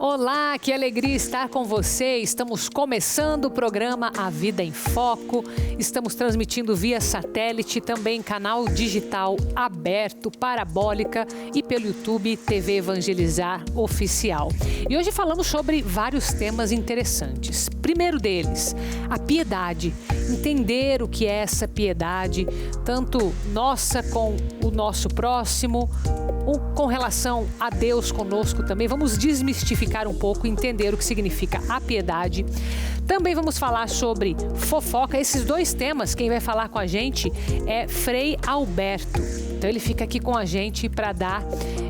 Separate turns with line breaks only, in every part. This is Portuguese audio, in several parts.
Olá, que alegria estar com você. Estamos começando o programa A Vida em Foco. Estamos transmitindo via satélite, também canal digital aberto, parabólica e pelo YouTube TV Evangelizar Oficial. E hoje falamos sobre vários temas interessantes. Primeiro deles, a piedade. Entender o que é essa piedade, tanto nossa com o nosso próximo, com relação a Deus conosco também. Vamos desmistificar um pouco, entender o que significa a piedade. Também vamos falar sobre fofoca. Esses dois temas, quem vai falar com a gente é Frei Alberto. Então ele fica aqui com a gente para dar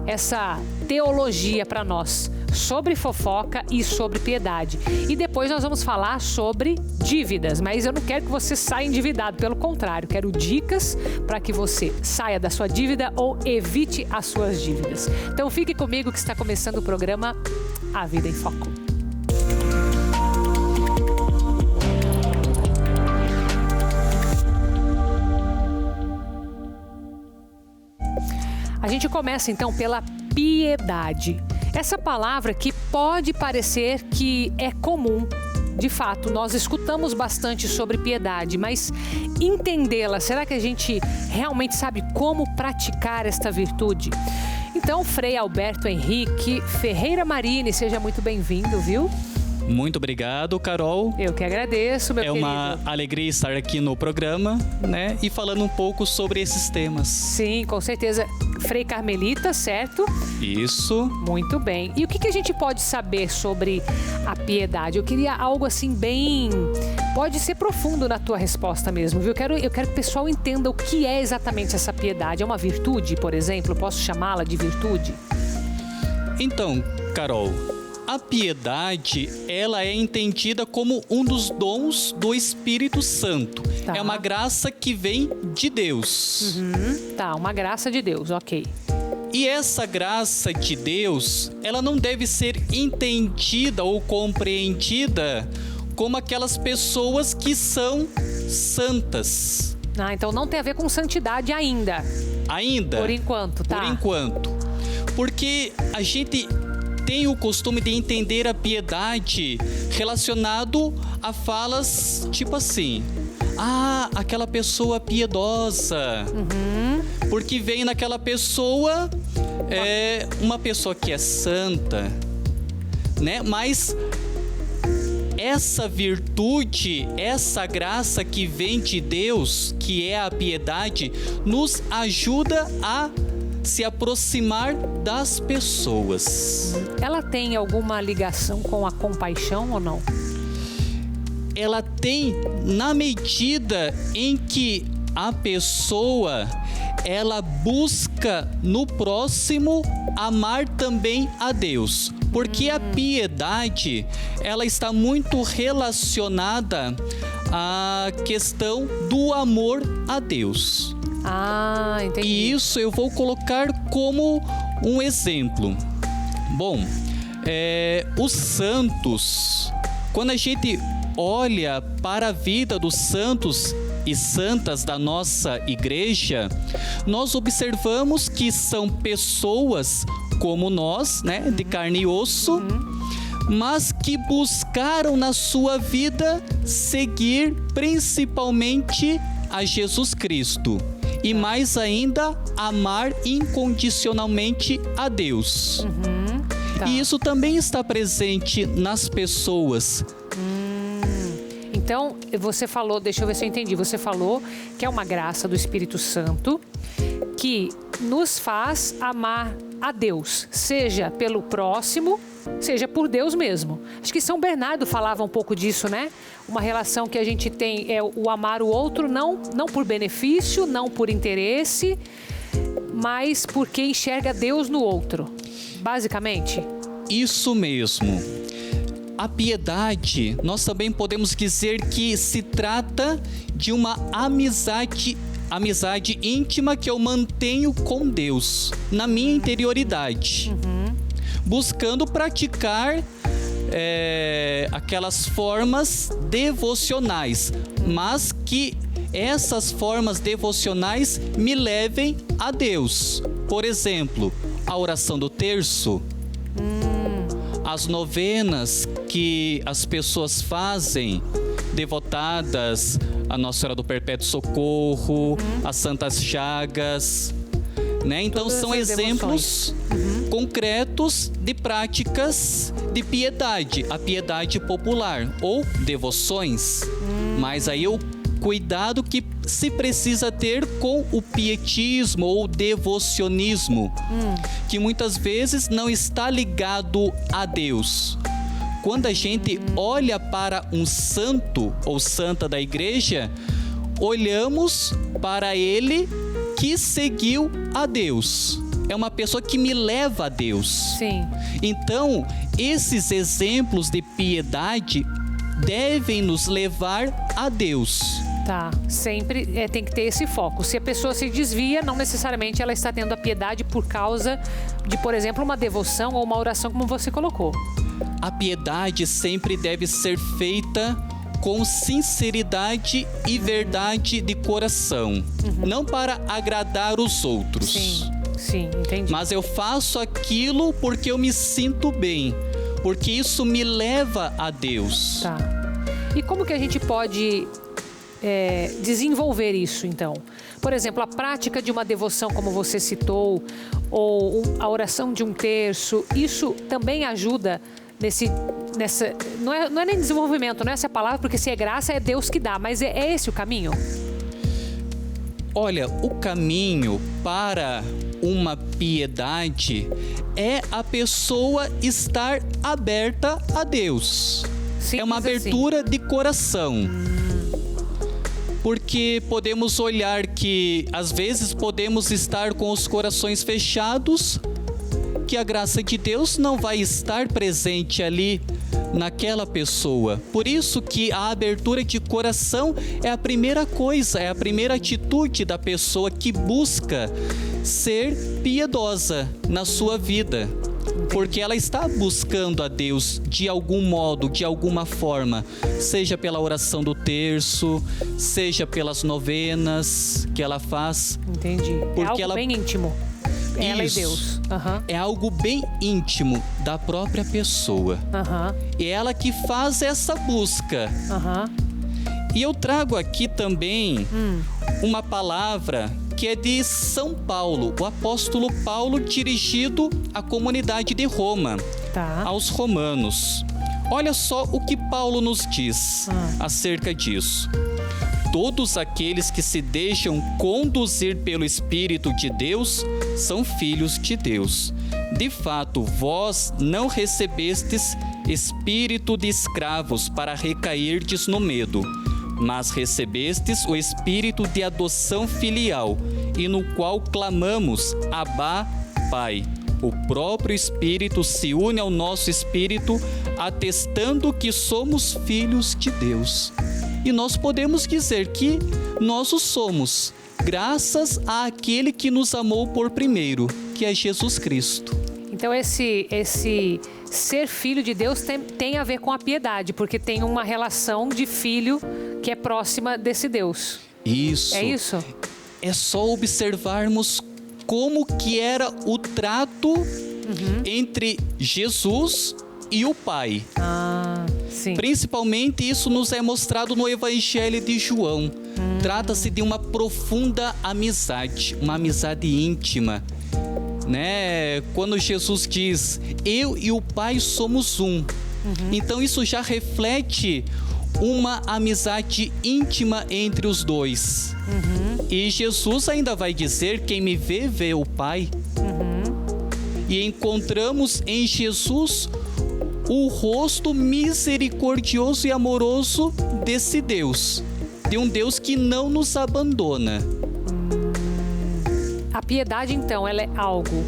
essa teologia para nós sobre fofoca e sobre piedade. E depois nós vamos falar sobre dívidas, mas eu não quero que você saia endividado, pelo contrário, quero dicas para que você saia da sua dívida ou evite as suas dívidas. Então fique comigo que está começando o programa A Vida em Foco. A gente começa então pela piedade. Essa palavra que pode parecer que é comum, de fato, nós escutamos bastante sobre piedade, mas entendê-la, será que a gente realmente sabe como praticar esta virtude? Então, Frei Alberto Henrique Ferreira Marini, seja muito bem-vindo, viu?
Muito obrigado, Carol.
Eu que agradeço, meu querido.
É uma alegria estar aqui no programa, né? E falando um pouco sobre esses temas.
Sim, com certeza. Frei Carmelita, certo?
Isso.
Muito bem. E o que a gente pode saber sobre a piedade? Eu queria algo assim bem... Pode ser profundo na tua resposta mesmo, viu? Eu quero que o pessoal entenda o que é exatamente essa piedade. É uma virtude, por exemplo? Posso chamá-la de virtude?
Então, Carol, a piedade, ela é entendida como um dos dons do Espírito Santo.
Tá.
É uma graça que vem de Deus.
Tá, uma graça de Deus, ok.
E essa graça de Deus, ela não deve ser entendida ou compreendida como aquelas pessoas que são santas.
Ah, então não tem a ver com santidade ainda.
Ainda.
Por enquanto, tá?
Por enquanto. Porque a gente tem o costume de entender a piedade relacionado a falas tipo assim: ah, aquela pessoa piedosa. Porque vem naquela pessoa uma pessoa que é santa, né? Mas essa virtude, essa graça que vem de Deus, que é a piedade, nos ajuda a se aproximar das pessoas.
Ela tem alguma ligação com a compaixão ou não?
Ela tem, na medida em que a pessoa, ela busca no próximo amar também a Deus. Porque a piedade, ela está muito relacionada à questão do amor a Deus.
Ah, entendi.
E isso eu vou colocar como um exemplo. Bom, os santos, quando a gente olha para a vida dos santos e santas da nossa igreja, nós observamos que são pessoas como nós, né, de carne e osso, mas que buscaram na sua vida seguir principalmente a Jesus Cristo. E mais ainda, amar incondicionalmente a Deus.
Tá.
E isso também está presente nas pessoas.
Então, você falou, deixa eu ver se eu entendi, você falou que é uma graça do Espírito Santo que nos faz amar a Deus, seja pelo próximo, seja por Deus mesmo. Acho que São Bernardo falava um pouco disso, né? Uma relação que a gente tem é o amar o outro não por benefício, não por interesse, mas porque enxerga Deus no outro, basicamente.
Isso mesmo. A piedade, nós também podemos dizer que se trata de uma amizade íntima que eu mantenho com Deus, na minha interioridade, buscando praticar aquelas formas devocionais, mas que essas formas devocionais me levem a Deus. Por exemplo, a oração do terço, as novenas que as pessoas fazem, devotadas a Nossa Senhora do Perpétuo Socorro, as Santas Chagas, né? Então
todas
são exemplos concretos de práticas de piedade, a piedade popular ou devoções. Mas aí o cuidado que se precisa ter com o pietismo ou devocionismo, que muitas vezes não está ligado a Deus. Quando a gente olha para um santo ou santa da igreja, olhamos para ele que seguiu a Deus. É uma pessoa que me leva a Deus.
Sim.
Então, esses exemplos de piedade devem nos levar a Deus.
Tá, sempre tem que ter esse foco. Se a pessoa se desvia, não necessariamente ela está tendo a piedade por causa de, por exemplo, uma devoção ou uma oração, como você colocou.
A piedade sempre deve ser feita com sinceridade e verdade de coração, não para agradar os outros.
Sim, entendi.
Mas eu faço aquilo porque eu me sinto bem, porque isso me leva a Deus.
Tá. E como que a gente pode desenvolver isso, então? Por exemplo, a prática de uma devoção, como você citou, ou a oração de um terço, isso também ajuda nessa... Não é nem desenvolvimento, não é essa palavra, porque se é graça é Deus que dá, mas é esse o caminho?
Olha, o caminho para uma piedade é a pessoa estar aberta a Deus.
Simples
é uma abertura de coração. Porque podemos olhar que, às vezes, podemos estar com os corações fechados, que a graça de Deus não vai estar presente ali naquela pessoa. Por isso que a abertura de coração é a primeira coisa, é a primeira atitude da pessoa que busca ser piedosa na sua vida. Porque ela está buscando a Deus de algum modo, de alguma forma, seja pela oração do terço, seja pelas novenas que ela faz.
Entendi.
Porque
é algo bem íntimo. Ela e Deus.
É algo bem íntimo da própria pessoa. E ela que faz essa busca. E eu trago aqui também uma palavra que é de São Paulo, o apóstolo Paulo, dirigido à comunidade de Roma, aos romanos. Olha só o que Paulo nos diz acerca disso. Todos aqueles que se deixam conduzir pelo Espírito de Deus são filhos de Deus. De fato, vós não recebestes espírito de escravos para recairdes no medo, mas recebestes o espírito de adoção filial, e no qual clamamos, Abá, Pai. O próprio Espírito se une ao nosso espírito, atestando que somos filhos de Deus. E nós podemos dizer que nós o somos, graças àquele que nos amou por primeiro, que é Jesus Cristo.
Então esse ser filho de Deus tem a ver com a piedade, porque tem uma relação de filho que é próxima desse Deus.
Isso.
É isso?
É só observarmos como que era o trato entre Jesus e o Pai.
Sim.
Principalmente isso nos é mostrado no Evangelho de João. Trata-se de uma profunda amizade, uma amizade íntima, né? Quando Jesus diz, eu e o Pai somos um. Então isso já reflete uma amizade íntima entre os dois. E Jesus ainda vai dizer, quem me vê, vê o Pai. E encontramos em Jesus o rosto misericordioso e amoroso desse Deus, de um Deus que não nos abandona.
A piedade, então, ela é algo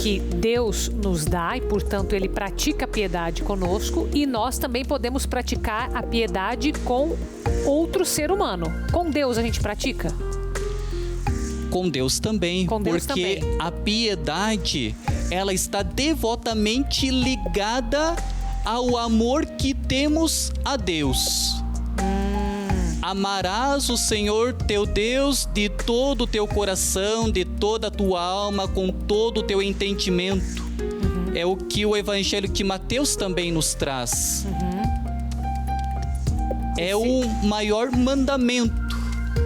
que Deus nos dá e, portanto, Ele pratica a piedade conosco, e nós também podemos praticar a piedade com outro ser humano. Com Deus a gente pratica?
Com Deus também, porque a piedade, ela está devotamente ligada ao amor que temos a Deus. Amarás o Senhor teu Deus de todo o teu coração, de toda a tua alma, com todo o teu entendimento. É o que o Evangelho de Mateus também nos traz. É o maior mandamento,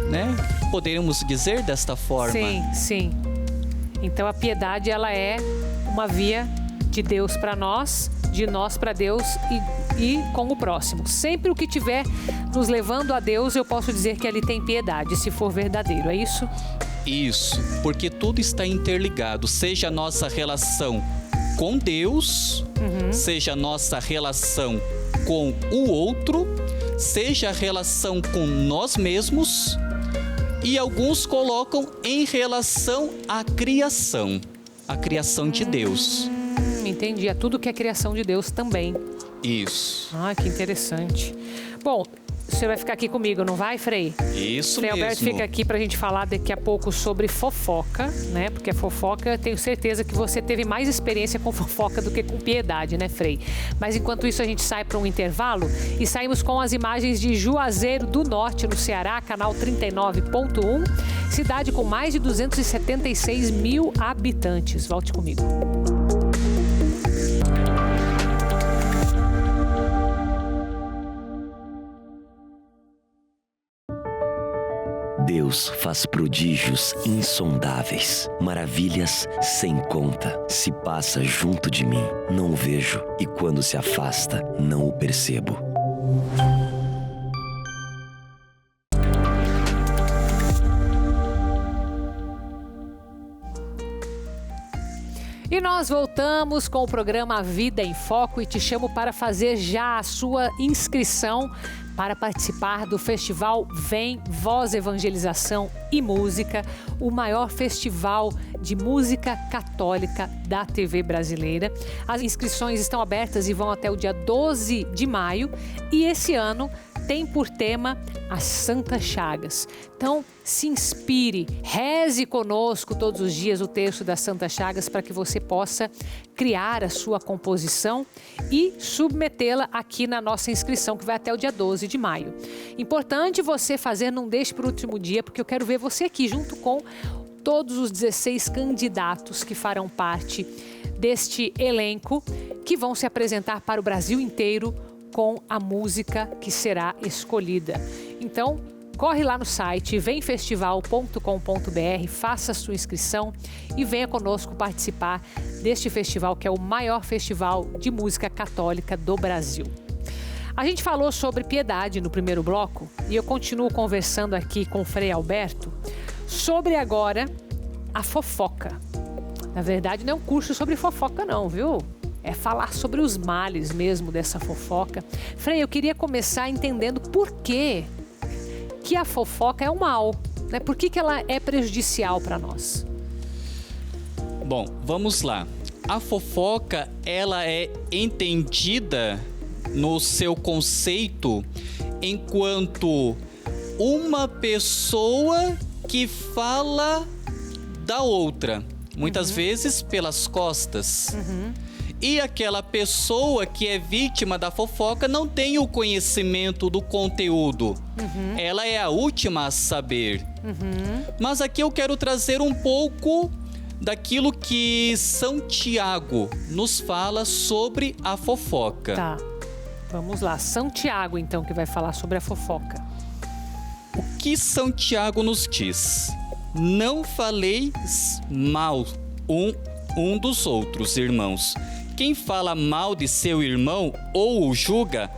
né? Poderíamos dizer desta forma.
Sim, sim. Então a piedade, ela é uma via de Deus para nós, de nós para Deus e com o próximo. Sempre o que tiver nos levando a Deus, eu posso dizer que ali tem piedade, se for verdadeiro, é isso?
Isso, porque tudo está interligado, seja a nossa relação com Deus, seja a nossa relação com o outro, seja a relação com nós mesmos, e alguns colocam em relação à criação de Deus.
Entendi, é tudo que é criação de Deus também.
Isso.
Ah, que interessante. Bom, você vai ficar aqui comigo, não vai, Frei?
Isso
Frei
mesmo.
Alberto fica aqui pra gente falar daqui a pouco sobre fofoca, né? Porque a fofoca, tenho certeza que você teve mais experiência com fofoca do que com piedade, né, Frei? Mas enquanto isso a gente sai para um intervalo e saímos com as imagens de Juazeiro do Norte, no Ceará, canal 39.1, cidade com mais de 276 mil habitantes. Volte comigo.
Deus faz prodígios insondáveis, maravilhas sem conta. Se passa junto de mim, não o vejo, e quando se afasta, não o percebo.
E nós voltamos com o programa Vida em Foco e te chamo para fazer já a sua inscrição para participar do festival Vem Voz, Evangelização e Música, o maior festival de música católica da TV brasileira. As inscrições estão abertas e vão até o dia 12 de maio e esse ano tem por tema as Santas Chagas. Então, se inspire, reze conosco todos os dias o terço das Santas Chagas para que você possa criar a sua composição e submetê-la aqui na nossa inscrição, que vai até o dia 12 de maio. Importante você fazer, não deixe para o último dia, porque eu quero ver você aqui junto com todos os 16 candidatos que farão parte deste elenco, que vão se apresentar para o Brasil inteiro com a música que será escolhida. Então, corre lá no site vemfestival.com.br, faça a sua inscrição e venha conosco participar deste festival, que é o maior festival de música católica do Brasil. A gente falou sobre piedade no primeiro bloco e eu continuo conversando aqui com o Frei Alberto sobre agora a fofoca. Na verdade, não é um curso sobre fofoca não, viu? É falar sobre os males mesmo dessa fofoca. Frei, eu queria começar entendendo por que a fofoca é um mal, né? Por que ela é prejudicial para nós?
Bom, vamos lá. A fofoca, ela é entendida no seu conceito enquanto uma pessoa que fala da outra, muitas vezes pelas costas. E aquela pessoa que é vítima da fofoca não tem o conhecimento do conteúdo. Ela é a última a saber. Mas aqui eu quero trazer um pouco daquilo que São Tiago nos fala sobre a fofoca.
Tá, vamos lá. São Tiago, então, que vai falar sobre a fofoca.
O que São Tiago nos diz? Não faleis mal um dos outros, irmãos. Quem fala mal de seu irmão ou o julga,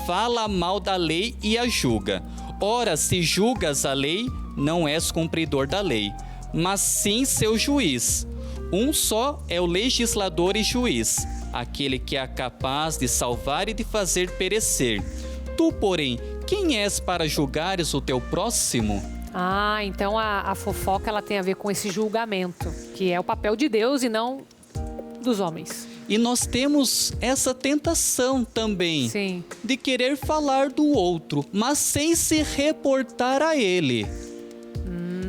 fala mal da lei e a julga. Ora, se julgas a lei, não és cumpridor da lei, mas sim seu juiz. Um só é o legislador e juiz, aquele que é capaz de salvar e de fazer perecer. Tu, porém, quem és para julgares o teu próximo?
Ah, então a fofoca ela tem a ver com esse julgamento, que é o papel de Deus e não dos homens.
E nós temos essa tentação também,
Sim.
de querer falar do outro, mas sem se reportar a ele.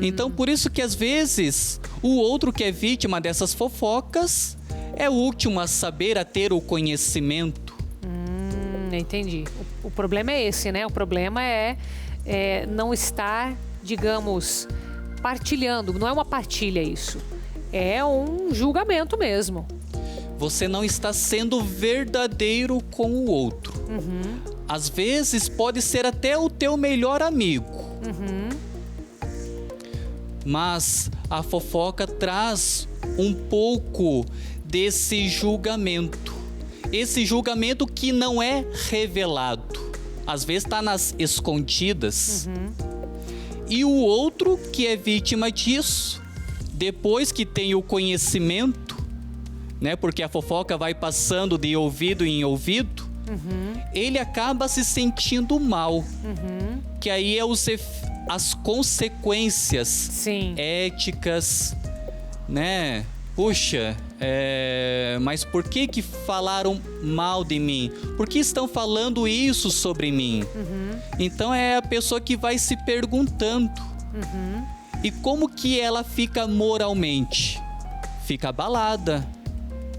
Então, por isso que às vezes o outro que é vítima dessas fofocas é o último a saber, a ter o conhecimento.
Entendi. O problema é esse, né? O problema é não estar, digamos, partilhando. Não é uma partilha isso. É um julgamento mesmo.
você não está sendo verdadeiro com o outro. Às vezes pode ser até o teu melhor amigo. Mas a fofoca traz um pouco desse julgamento. Esse julgamento que não é revelado. Às vezes está nas escondidas. E o outro que é vítima disso, depois que tem o conhecimento, né, porque a fofoca vai passando de ouvido em ouvido, ele acaba se sentindo mal. Que aí é as consequências
Sim.
éticas, né? Puxa, mas por que falaram mal de mim? Por que estão falando isso sobre mim? Então é a pessoa que vai se perguntando. E como que ela fica moralmente? Fica abalada,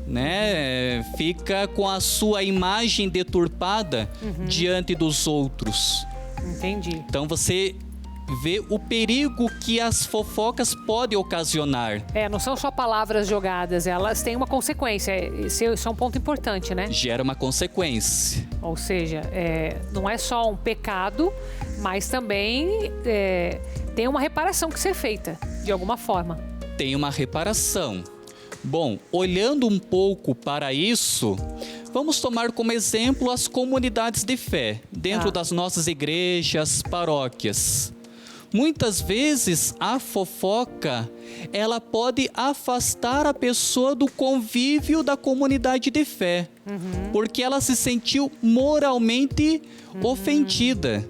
né? Fica com a sua imagem deturpada diante dos outros.
Entendi.
Então você vê o perigo que as fofocas podem ocasionar.
Não são só palavras jogadas, elas têm uma consequência. Isso é um ponto importante, né?
Gera uma consequência.
Ou seja, não é só um pecado, mas também tem uma reparação que ser feita, de alguma forma.
Tem uma reparação. Bom, olhando um pouco para isso, vamos tomar como exemplo as comunidades de fé, dentro das nossas igrejas, paróquias. Muitas vezes a fofoca, ela pode afastar a pessoa do convívio da comunidade de fé, porque ela se sentiu moralmente ofendida.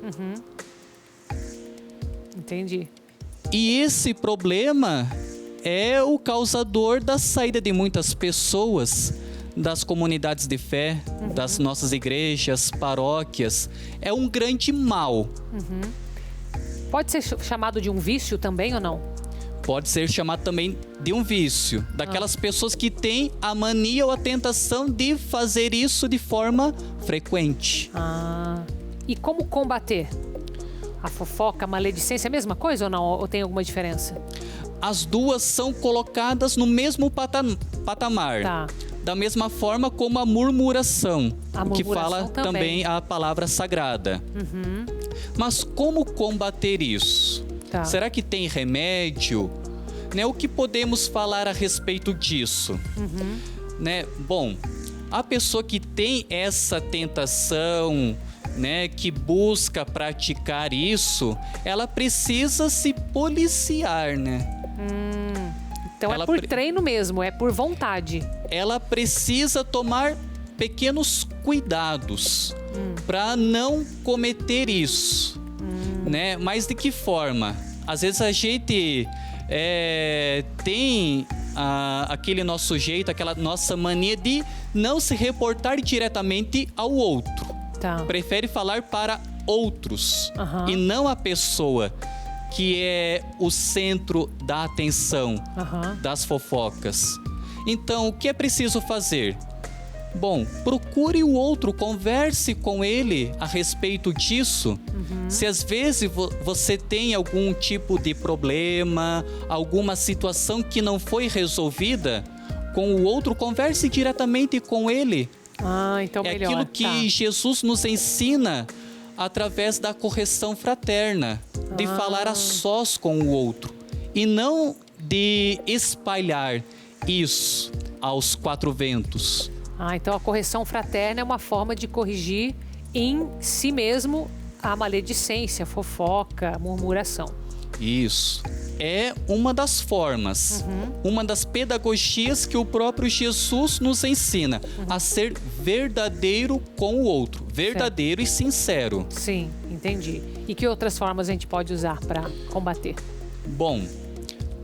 Entendi.
E esse problema é o causador da saída de muitas pessoas das comunidades de fé, das nossas igrejas, paróquias. É um grande mal.
Pode ser chamado de um vício também ou não?
Pode ser chamado também de um vício. Daquelas pessoas que têm a mania ou a tentação de fazer isso de forma frequente.
E como combater? A fofoca, a maledicência, é a mesma coisa ou não? Ou tem alguma diferença?
As duas são colocadas no mesmo patamar.
Tá.
Da mesma forma como a murmuração, que fala também a palavra sagrada. Mas como combater isso?
Tá.
Será que tem remédio? Né? O que podemos falar a respeito disso? Né? Bom, a pessoa que tem essa tentação, né, que busca praticar isso, ela precisa se policiar, né?
Então é por treino mesmo, é por vontade.
Ela precisa tomar pequenos cuidados para não cometer isso, né? Mas de que forma? Às vezes a gente tem aquele nosso jeito, aquela nossa mania de não se reportar diretamente ao outro.
Tá.
Prefere falar para outros e não a pessoa que é o centro da atenção das fofocas. Então, o que é preciso fazer? Bom, procure o outro, converse com ele a respeito disso. Se às vezes você tem algum tipo de problema, alguma situação que não foi resolvida com o outro, converse diretamente com ele.
Então melhor.
É aquilo que Jesus nos ensina através da correção fraterna, de falar a sós com o outro e não de espalhar isso aos quatro ventos.
Então a correção fraterna é uma forma de corrigir em si mesmo a maledicência, a fofoca, a murmuração.
Isso. É uma das formas, uma das pedagogias que o próprio Jesus nos ensina a ser verdadeiro com o outro, verdadeiro e sincero.
Sim, entendi. E que outras formas a gente pode usar para combater?
Bom,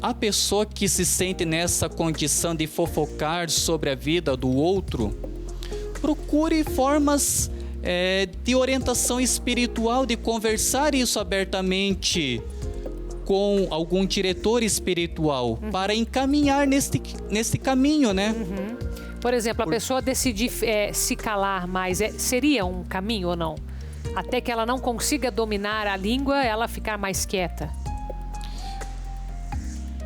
a pessoa que se sente nessa condição de fofocar sobre a vida do outro, procure formas de orientação espiritual, de conversar isso abertamente com algum diretor espiritual para encaminhar nesse caminho, né?
Por exemplo, a pessoa decidir se calar mais, seria um caminho ou não? Até que ela não consiga dominar a língua, ela ficar mais quieta.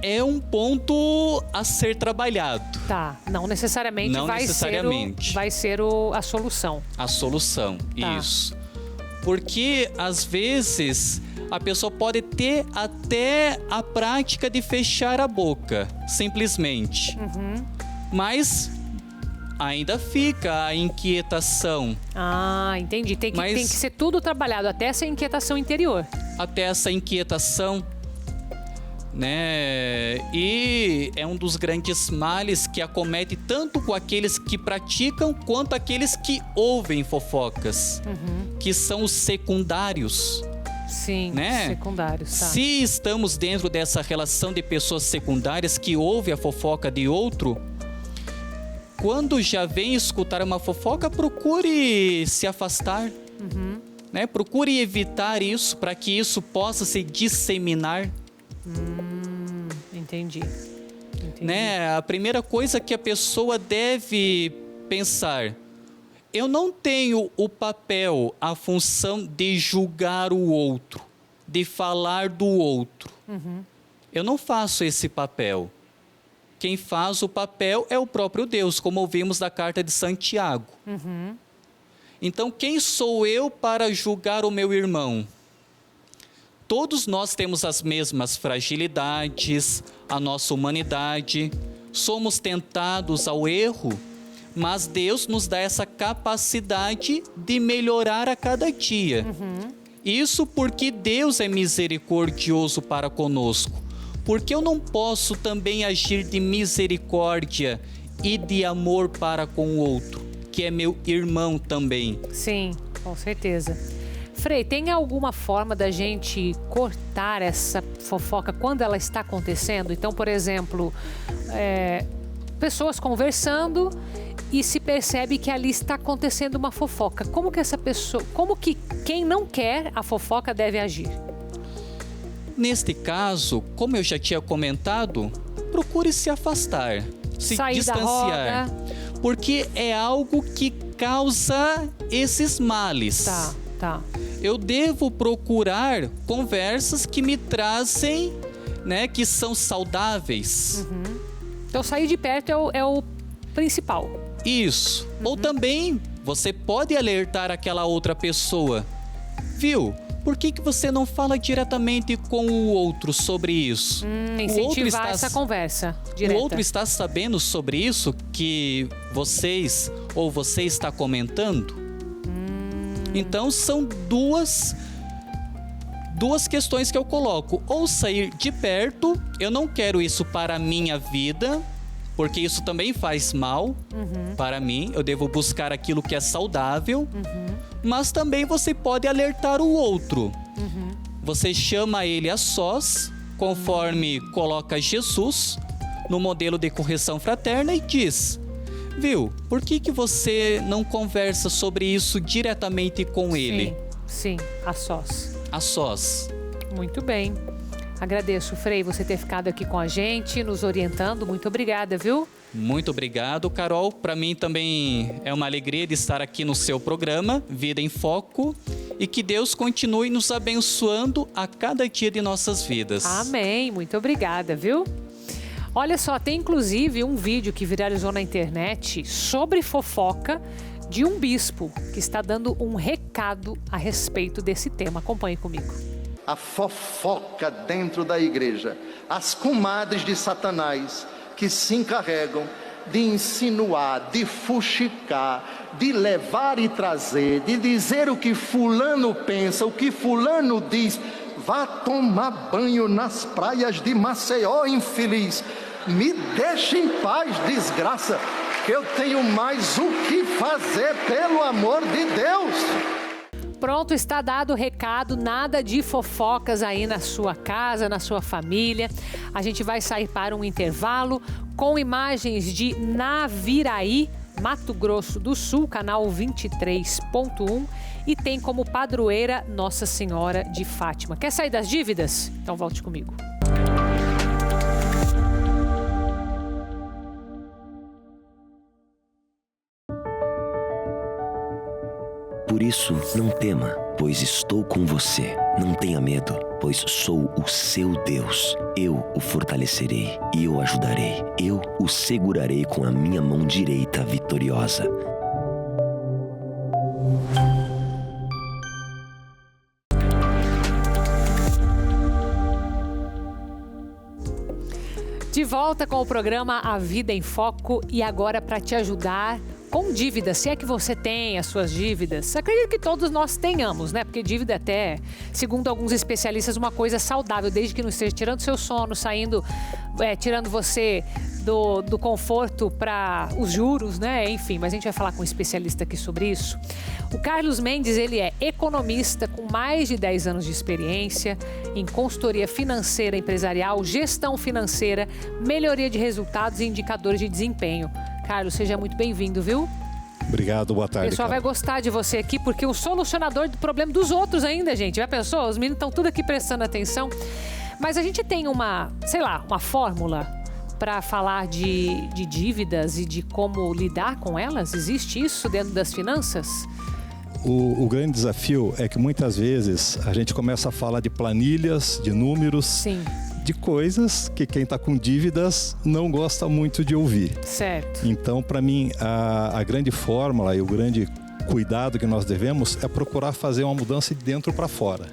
é um ponto a ser trabalhado.
Tá, não necessariamente
Não
vai
necessariamente.
ser a solução.
A solução,
Tá.
isso. Porque, às vezes, a pessoa pode ter até a prática de fechar a boca, simplesmente. Mas ainda fica a inquietação,
Ah, entendi. Tem que
Mas-
ser tudo trabalhado, até essa inquietação interior.
até essa inquietação, né? E é um dos grandes males que acomete tanto com aqueles que praticam quanto aqueles que ouvem fofocas, que são os secundários.
Sim,
Né?
secundários, tá.
Se estamos dentro dessa relação de pessoas secundárias que ouvem a fofoca de outro, quando já vem escutar uma fofoca, procure se afastar, né? Procure evitar isso para que isso possa se disseminar,
Entendi.
né? A primeira coisa que a pessoa deve pensar: eu não tenho o papel, a função de julgar o outro, de falar do outro. Eu não faço esse papel. Quem faz o papel é o próprio Deus, como ouvimos da carta de Santiago. Então, quem sou eu para julgar o meu irmão? Todos nós temos as mesmas fragilidades, a nossa humanidade, somos tentados ao erro, mas Deus nos dá essa capacidade de melhorar a cada dia. Isso porque Deus é misericordioso para conosco. Porque eu não posso também agir de misericórdia e de amor para com o outro, que é meu irmão também.
Sim, com certeza. Frei, tem alguma forma da gente cortar essa fofoca quando ela está acontecendo? Então, por exemplo, pessoas conversando e se percebe que ali está acontecendo uma fofoca. Como que quem não quer a fofoca deve agir?
Neste caso, como eu já tinha comentado, procure se afastar, se
Sair
distanciar,
da roda.
porque é algo que causa esses males.
Tá.
Eu devo procurar conversas que me trazem, né, que são saudáveis.
Então, sair de perto é o principal.
Isso. Ou também você pode alertar aquela outra pessoa. Viu? Por que você não fala diretamente com o outro sobre isso?
Incentivar essa conversa direta.
O outro está sabendo sobre isso que vocês ou você está comentando? Então são duas questões que eu coloco. Ou sair de perto, eu não quero isso para a minha vida, porque isso também faz mal para mim. Eu devo buscar aquilo que é saudável. Mas também você pode alertar o outro. Você chama ele a sós, conforme coloca Jesus no modelo de correção fraterna e diz: viu, por que você não conversa sobre isso diretamente com ele?
Sim, a sós.
A sós.
Muito bem. Agradeço, Frei, você ter ficado aqui com a gente, nos orientando. Muito obrigada, viu?
Muito obrigado, Carol. Para mim também é uma alegria de estar aqui no seu programa, Vida em Foco, e que Deus continue nos abençoando a cada dia de nossas vidas.
Amém. Muito obrigada, viu? Olha só, tem inclusive um vídeo que viralizou na internet sobre fofoca de um bispo que está dando um recado a respeito desse tema. Acompanhe comigo.
A fofoca dentro da igreja, as comadres de Satanás que se encarregam de insinuar, de fuxicar, de levar e trazer, de dizer o que fulano pensa, o que fulano diz. Vá tomar banho nas praias de Maceió, infeliz. Me deixe em paz, desgraça, que eu tenho mais o que fazer, pelo amor de Deus.
Pronto, está dado o recado, nada de fofocas aí na sua casa, na sua família. A gente vai sair para um intervalo com imagens de Naviraí, Mato Grosso do Sul, canal 23.1, e tem como padroeira Nossa Senhora de Fátima. Quer sair das dívidas? Então volte comigo.
Por isso, não tema, pois estou com você. Não tenha medo, pois sou o seu Deus. Eu o fortalecerei e o ajudarei. Eu o segurarei com a minha mão direita vitoriosa.
De volta com o programa A Vida em Foco e agora para te ajudar com dívidas, se é que você tem as suas dívidas. Acredito que todos nós tenhamos, né? Porque dívida até, segundo alguns especialistas, uma coisa saudável, desde que não esteja tirando seu sono, tirando você do conforto para os juros, né? Enfim, mas a gente vai falar com um especialista aqui sobre isso. O Carlos Mendes, ele é economista com mais de 10 anos de experiência em consultoria financeira empresarial, gestão financeira, melhoria de resultados e indicadores de desempenho. Carlos, seja muito bem-vindo, viu?
Obrigado, boa tarde.
O pessoal vai gostar de você aqui, porque o solucionador do problema dos outros ainda, gente. Já pensou? Os meninos estão tudo aqui prestando atenção. Mas a gente tem uma fórmula para falar de dívidas e de como lidar com elas? Existe isso dentro das finanças?
O grande desafio é que muitas vezes a gente começa a falar de planilhas, de números,
sim,
de coisas que quem está com dívidas não gosta muito de ouvir.
Certo.
Então, para mim, a grande fórmula e o grande cuidado que nós devemos é procurar fazer uma mudança de dentro para fora.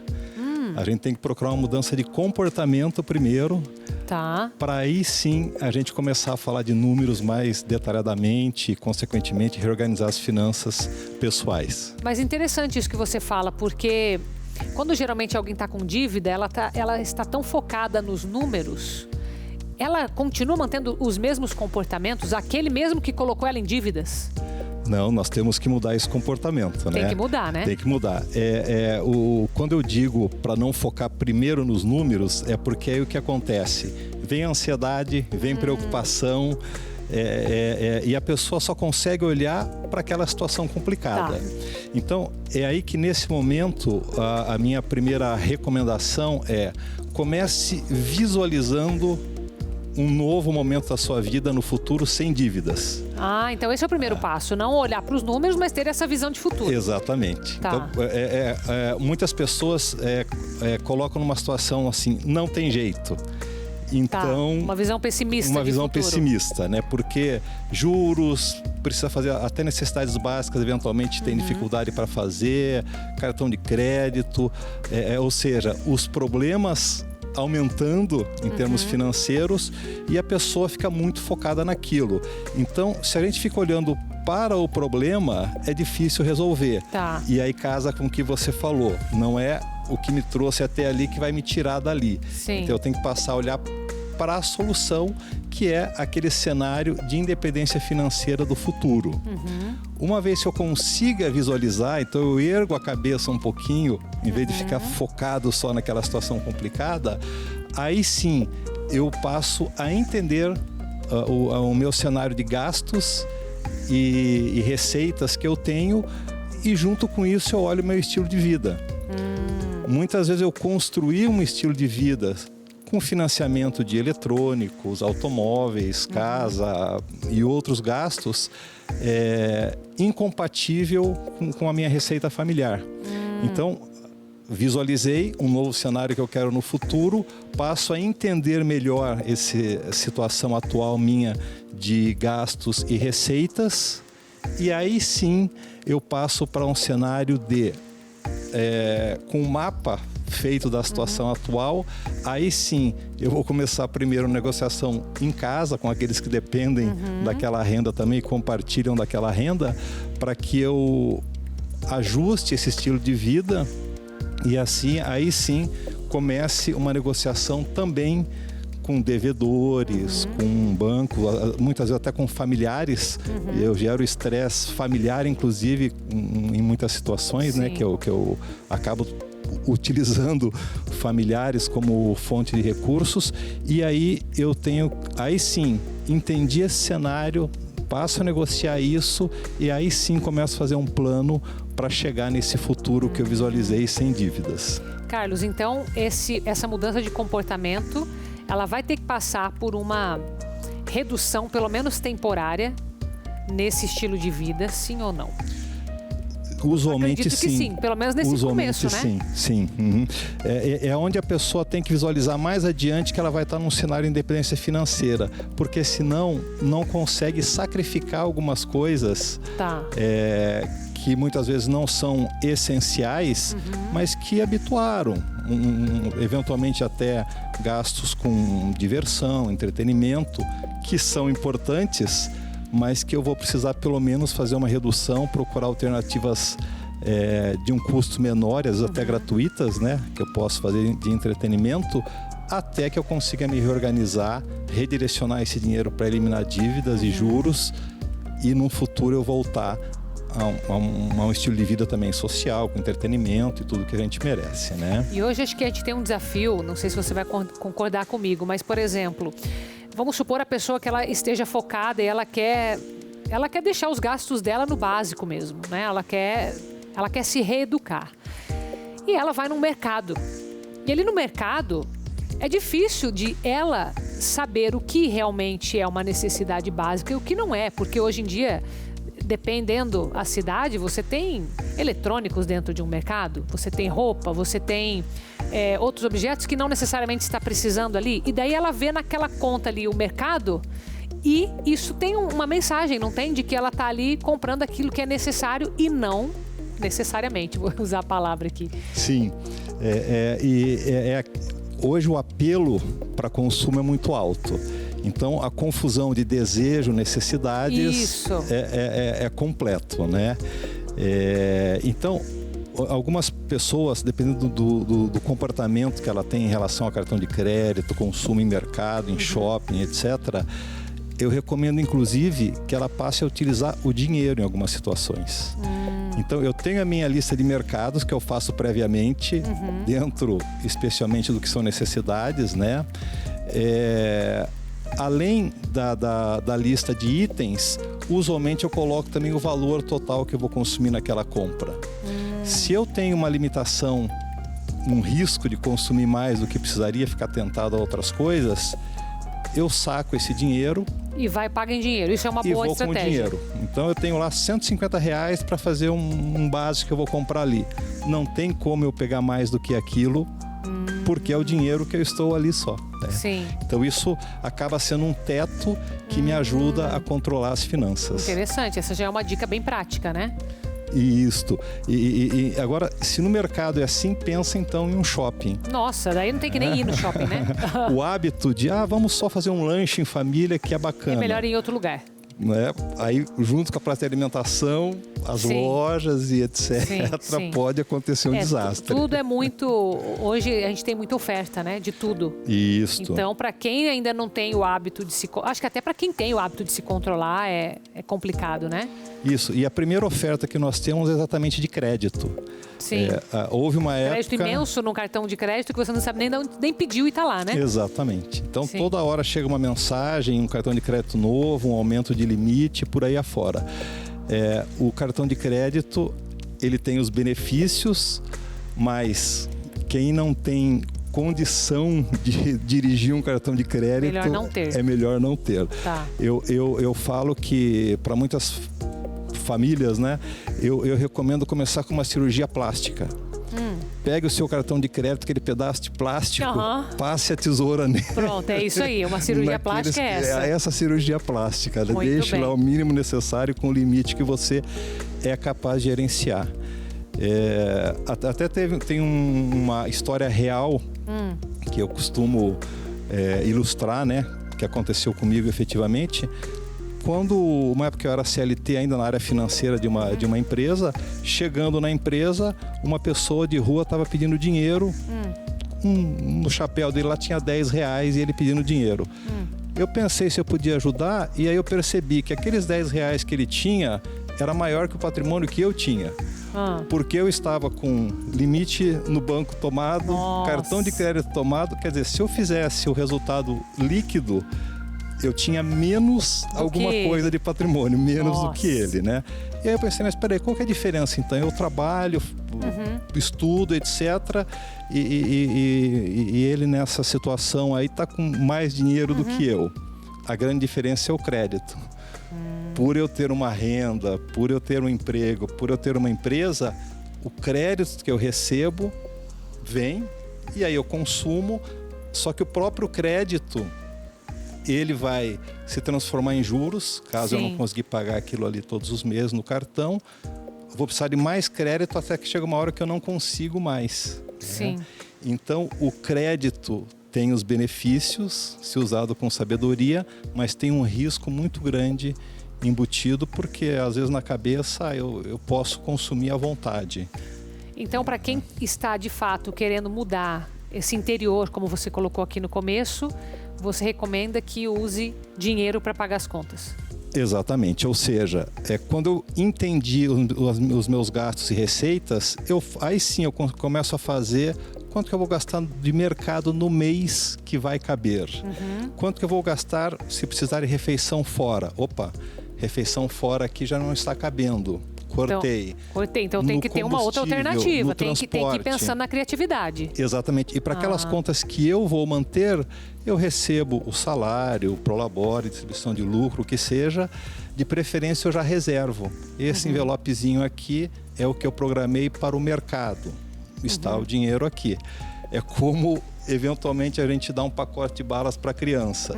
A gente tem que procurar uma mudança de comportamento primeiro,
tá,
para aí sim a gente começar a falar de números mais detalhadamente e, consequentemente, reorganizar as finanças pessoais.
Mas interessante isso que você fala, porque quando geralmente alguém está com dívida, ela está tão focada nos números, ela continua mantendo os mesmos comportamentos, aquele mesmo que colocou ela em dívidas?
Não, nós temos que mudar esse comportamento, né?
Tem que mudar, né?
Tem que mudar. Quando eu digo para não focar primeiro nos números, é porque aí o que acontece? Vem ansiedade, vem preocupação, e a pessoa só consegue olhar para aquela situação complicada.
Tá.
Então, é aí que nesse momento, a minha primeira recomendação é: comece visualizando um novo momento da sua vida no futuro sem dívidas.
Ah, então esse é o primeiro passo, não olhar para os números, mas ter essa visão de futuro.
Exatamente.
Tá.
Então, muitas pessoas colocam numa situação assim, não tem jeito. Então,
uma visão pessimista.
Uma visão
futuro.
pessimista, né? Porque juros, precisa fazer até necessidades básicas, eventualmente tem dificuldade para fazer, cartão de crédito, ou seja, os problemas aumentando em termos financeiros e a pessoa fica muito focada naquilo. Então, se a gente fica olhando para o problema, é difícil resolver.
Tá.
E aí casa com o que você falou. Não é o que me trouxe até ali que vai me tirar dali.
Sim.
Então, eu tenho que passar a olhar para a solução, que é aquele cenário de independência financeira do futuro. Uma vez que eu consiga visualizar, então eu ergo a cabeça um pouquinho, em vez de ficar focado só naquela situação complicada, aí sim eu passo a entender o meu cenário de gastos e receitas que eu tenho, e junto com isso eu olho o meu estilo de vida. Muitas vezes eu construí um estilo de vida com financiamento de eletrônicos, automóveis, casa e outros gastos, incompatível com a minha receita familiar. Então, visualizei um novo cenário que eu quero no futuro, passo a entender melhor essa situação atual minha de gastos e receitas, e aí sim eu passo para um cenário com um mapa feito da situação atual. Aí sim eu vou começar primeiro a negociação em casa com aqueles que dependem daquela renda também, compartilham daquela renda, para que eu ajuste esse estilo de vida e assim, aí sim comece uma negociação também com devedores, com um banco, muitas vezes até com familiares. Eu gero estresse familiar, inclusive, em muitas situações, né, que eu acabo utilizando familiares como fonte de recursos, e aí eu tenho, aí sim, entendi esse cenário, passo a negociar isso, e aí sim começo a fazer um plano para chegar nesse futuro que eu visualizei sem dívidas.
Carlos, então essa mudança de comportamento, ela vai ter que passar por uma redução, pelo menos temporária, nesse estilo de vida, sim ou não?
Usualmente
Acredito que sim, pelo menos nesse
Usualmente,
começo, né?
Sim. Uhum. É onde a pessoa tem que visualizar mais adiante que ela vai estar num cenário de independência financeira, porque senão não consegue sacrificar algumas coisas que muitas vezes não são essenciais, mas que habituaram, eventualmente até gastos com diversão, entretenimento, que são importantes, mas que eu vou precisar pelo menos fazer uma redução, procurar alternativas de um custo menor, às vezes até gratuitas, né, que eu posso fazer de entretenimento, até que eu consiga me reorganizar, redirecionar esse dinheiro para eliminar dívidas e juros, e no futuro eu voltar a um estilo de vida também social, com entretenimento e tudo que a gente merece, né?
E hoje acho que a gente tem um desafio, não sei se você vai concordar comigo, mas, por exemplo, vamos supor a pessoa que ela esteja focada e ela quer deixar os gastos dela no básico mesmo, né? Ela quer se reeducar. E ela vai no mercado. E ali no mercado é difícil de ela saber o que realmente é uma necessidade básica e o que não é, porque hoje em dia, dependendo da cidade, você tem eletrônicos dentro de um mercado, você tem roupa, você tem outros objetos que não necessariamente está precisando ali. E daí ela vê naquela conta ali o mercado e isso tem uma mensagem, não tem? De que ela está ali comprando aquilo que é necessário e não necessariamente. Vou usar a palavra aqui.
Sim. Hoje o apelo para consumo é muito alto. Então, a confusão de desejo, necessidades é completo, né? Então, algumas pessoas, dependendo do comportamento que ela tem em relação a cartão de crédito, consumo em mercado, em shopping, etc., eu recomendo, inclusive, que ela passe a utilizar o dinheiro em algumas situações. Então, eu tenho a minha lista de mercados que eu faço previamente, dentro, especialmente do que são necessidades, né? Além da lista de itens, usualmente eu coloco também o valor total que eu vou consumir naquela compra. Se eu tenho uma limitação, um risco de consumir mais do que precisaria, ficar tentado a outras coisas, eu saco esse dinheiro
e vai e paga em dinheiro. Isso é uma boa estratégia.
Com o dinheiro. Então eu tenho lá R$150 para fazer um básico que eu vou comprar ali. Não tem como eu pegar mais do que aquilo, porque é o dinheiro que eu estou ali só. Né?
Sim.
Então isso acaba sendo um teto que me ajuda a controlar as finanças.
Interessante, essa já é uma dica bem prática, né?
Isto. E agora, se no mercado é assim, pensa então em um shopping.
Nossa, daí não tem que nem ir no shopping, né?
O hábito de, vamos só fazer um lanche em família que é bacana.
É melhor ir em outro lugar.
Né? Aí, junto com a praça de alimentação, as lojas e etc.,
sim.
pode acontecer um desastre.
Tudo é muito... Hoje a gente tem muita oferta, né? De tudo.
Isso.
Então, para quem ainda não tem o hábito de se... Acho que até para quem tem o hábito de se controlar é complicado, né?
Isso. E a primeira oferta que nós temos é exatamente de crédito.
Sim.
Houve uma época...
Crédito imenso num cartão de crédito que você não sabe nem pediu e tá lá, né?
Exatamente. Então, toda hora chega uma mensagem, um cartão de crédito novo, um aumento de limite, por aí afora. O cartão de crédito, ele tem os benefícios, mas quem não tem condição de dirigir um cartão de crédito...
Melhor não ter.
É melhor não ter.
Tá.
Eu falo que, para muitas famílias, né, eu recomendo começar com uma cirurgia plástica. Pegue o seu cartão de crédito, aquele pedaço de plástico, passe a tesoura nele.
Pronto, é isso aí. Uma cirurgia plástica é essa.
É essa cirurgia plástica. Deixe lá o mínimo necessário com o limite que você é capaz de gerenciar. Até tem uma história real que eu costumo ilustrar, né? Que aconteceu comigo efetivamente. Quando, uma época eu era CLT ainda na área financeira de uma empresa, chegando na empresa, uma pessoa de rua estava pedindo dinheiro, no chapéu dele lá tinha R$10 e ele pedindo dinheiro. Eu pensei se eu podia ajudar e aí eu percebi que aqueles R$10 que ele tinha era maior que o patrimônio que eu tinha. Porque eu estava com limite no banco tomado, cartão de crédito tomado, quer dizer, se eu fizesse o resultado líquido, eu tinha menos alguma coisa de patrimônio, menos do que ele, né? E aí eu pensei, mas peraí, qual que é a diferença então? Eu trabalho, estudo, etc. E ele nessa situação aí tá com mais dinheiro do que eu. A grande diferença é o crédito. por eu ter uma renda, por eu ter um emprego, por eu ter uma empresa, o crédito que eu recebo vem e aí eu consumo, só que o próprio crédito, ele vai se transformar em juros, caso eu não conseguir pagar aquilo ali todos os meses no cartão. Vou precisar de mais crédito até que chega uma hora que eu não consigo mais.
Sim.
Né? Então, o crédito tem os benefícios, se usado com sabedoria, mas tem um risco muito grande embutido, porque às vezes na cabeça eu posso consumir à vontade.
Então, para quem está de fato querendo mudar esse interior, como você colocou aqui no começo, você recomenda que use dinheiro para pagar as contas?
Exatamente, ou seja, quando eu entendi os meus gastos e receitas, aí sim eu começo a fazer quanto que eu vou gastar de mercado no mês que vai caber. Quanto que eu vou gastar se precisar de refeição fora. Opa, refeição fora aqui já não está cabendo. Cortei.
Então tem que ter uma outra alternativa. Tem que ir pensando na criatividade.
Exatamente. E para aquelas contas que eu vou manter, eu recebo o salário, o prolabore, distribuição de lucro, o que seja. De preferência eu já reservo. Esse envelopezinho aqui é o que eu programei para o mercado. Está o dinheiro aqui. É como eventualmente a gente dá um pacote de balas para a criança.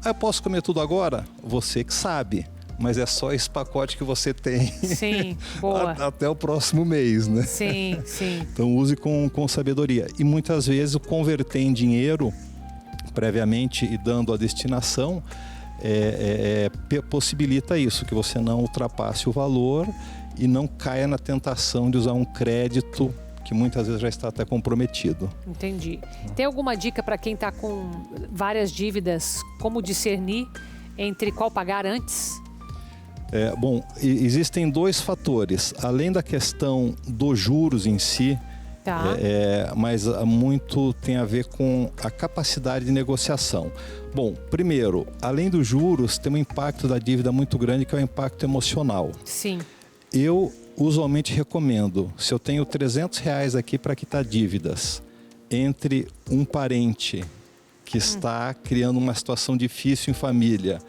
Eu posso comer tudo agora? Você que sabe. Mas é só esse pacote que você tem.
Sim, boa.
Até o próximo mês, né?
Sim.
Então use com sabedoria. E muitas vezes o converter em dinheiro, previamente e dando a destinação, possibilita isso, que você não ultrapasse o valor e não caia na tentação de usar um crédito que muitas vezes já está até comprometido.
Entendi. Tem alguma dica para quem está com várias dívidas, como discernir entre qual pagar antes?
Bom, existem dois fatores. Além da questão dos juros em si, mas muito tem a ver com a capacidade de negociação. Bom, primeiro, além dos juros, tem um impacto da dívida muito grande, que é o impacto emocional.
Sim.
Eu usualmente recomendo, se eu tenho R$300 aqui para quitar dívidas, entre um parente que está criando uma situação difícil em família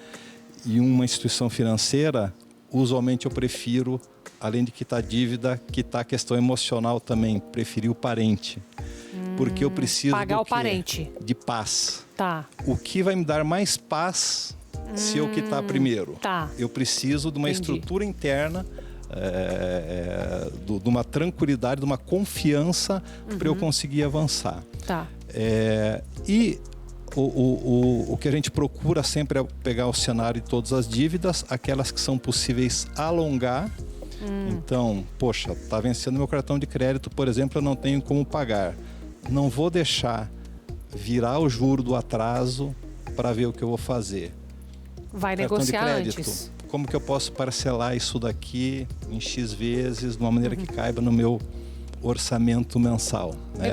e uma instituição financeira, usualmente eu prefiro, além de quitar dívida, quitar a questão emocional também, preferir o parente. Porque eu preciso
pagar o parente.
De paz.
Tá.
O que vai me dar mais paz se eu quitar primeiro?
Tá.
Eu preciso de uma estrutura interna, de uma tranquilidade, de uma confiança para eu conseguir avançar.
Tá.
E o que a gente procura sempre é pegar o cenário de todas as dívidas, aquelas que são possíveis alongar. Então, poxa, está vencendo meu cartão de crédito, por exemplo, eu não tenho como pagar. Não vou deixar virar o juro do atraso para ver o que eu vou fazer.
Vai negociar antes.
Como que eu posso parcelar isso daqui em X vezes, de uma maneira que caiba no meu orçamento mensal, né?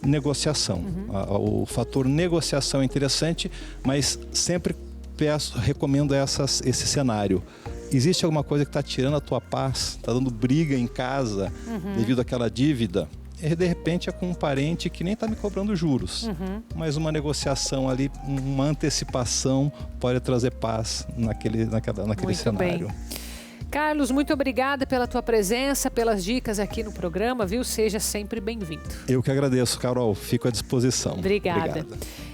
Negociação. O fator negociação é interessante, mas sempre recomendo esse cenário. Existe alguma coisa que está tirando a tua paz, está dando briga em casa devido àquela dívida? E de repente é com um parente que nem está me cobrando juros, mas uma negociação ali, uma antecipação pode trazer paz naquele cenário.
Bem. Carlos, muito obrigada pela tua presença, pelas dicas aqui no programa, viu? Seja sempre bem-vindo.
Eu que agradeço, Carol. Fico à disposição.
Obrigada.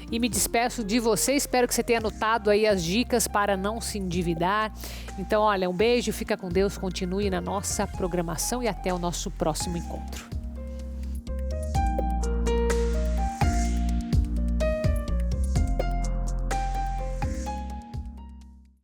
E me despeço de você. Espero que você tenha anotado aí as dicas para não se endividar. Então, olha, um beijo, fica com Deus, continue na nossa programação e até o nosso próximo encontro.